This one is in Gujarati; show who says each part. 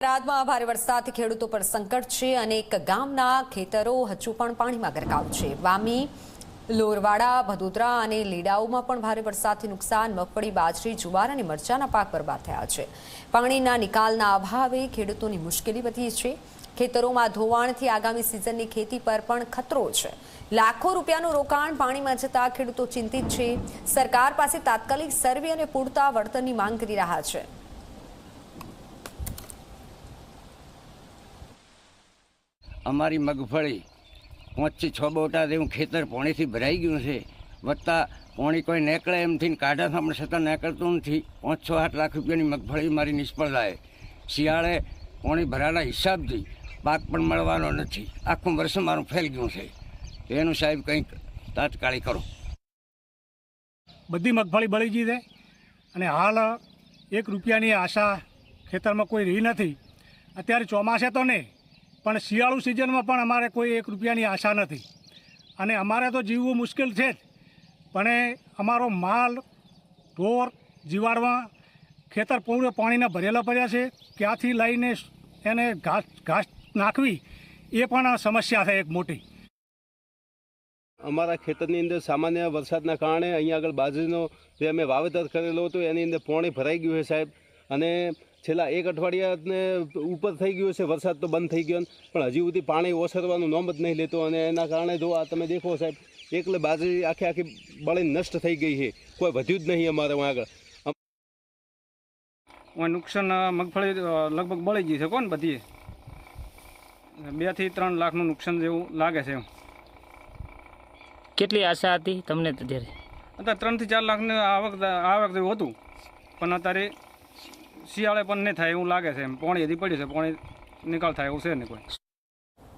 Speaker 1: અમદાવાદમાં ભારે વરસાદથી ખેડૂતો પર સંકટ છે. અનેક ગામના ખેતરો હજુ પણ પાણીમાં ગરકાવ છે. વામી, લોરવાડા, ભદોદરા અને લીડાઓમાં પણ ભારે વરસાદથી નુકસાન. મગફળી, બાજરી, જુવાર અને મરચાના પાક બરબાદ થયા છે. પાણીના નિકાલના અભાવે ખેડૂતોની મુશ્કેલી વધી છે. ખેતરોમાં ધોવાણથી આગામી સિઝનની ખેતી પર પણ ખતરો છે. લાખો રૂપિયાનું રોકાણ પાણીમાં જતા ખેડૂતો ચિંતિત છે. સરકાર પાસે તાત્કાલિક સર્વે અને પૂરતા વળતરની માંગ કરી રહ્યા છે.
Speaker 2: અમારી મગફળી 5 થી 6 બોટા જેવું ખેતર પાણીથી ભરાઈ ગયું છે. વત્તા પાણી કોઈ નીકળે એમથી કાઢા સામે છતાં નીકળતું નથી. 5-6 લાખ રૂપિયાની મગફળી મારી નિષ્ફળ જાય. શિયાળે પાણી ભરાના હિસાબથી પાક પણ મળવાનો નથી. આખું વર્ષ મારું ફેલ ગયું છે. એનું સાહેબ કંઈક તાત્કાલિક કરો.
Speaker 3: બધી મગફળી બળી ગઈ છે અને હાલ 1 રૂપિયાની આશા ખેતરમાં કોઈ રહી નથી. અત્યારે ચોમાસે તો નહીં, પણ શિયાળુ સિઝનમાં પણ અમારે કોઈ 1 રૂપિયાની આશા નથી. અને અમારે તો જીવવું મુશ્કેલ છે જ, પણ અમારો માલ, ઢોર, જીવાડવા ખેતર પૂરે પાણીના ભરેલા પડ્યા છે. ક્યાંથી લઈને એને ઘાસ નાખવી એ પણ સમસ્યા છે એક મોટી.
Speaker 4: અમારા ખેતરની અંદર સામાન્ય વરસાદના કારણે અહીંયા આગળ બાજરીનો જે અમે વાવેતર કરેલો હતો એની અંદર પાણી ભરાઈ ગયું છે સાહેબ. અને છેલ્લા 1 અઠવાડિયાને ઉપર થઈ ગયું છે. વરસાદ તો બંધ થઈ ગયો પણ હજી સુધી પાણી ઓસરવાનું નામ જ નહીં લેતો. અને એના કારણે જો આ તમે દેખો સાહેબ, એકલે બાજરી આખી બળીને નષ્ટ થઈ ગઈ છે. કોઈ વધ્યું જ નહીં અમારે આગળ.
Speaker 5: નુકસાન મગફળી લગભગ બળી ગઈ છે કોણ બધી 2 થી 3 લાખનું નુકસાન જેવું લાગે છે.
Speaker 6: કેટલી આશા હતી તમને અત્યારે?
Speaker 5: અત્યારે 3 થી 4 લાખની આવક જેવું હતું, પણ અત્યારે શિયાળે પણ નહીં થાય એવું લાગે છે. પાણી હજી પડ્યું છે, પાણી નિકાલ થાય એવું છે નહીં કોઈ.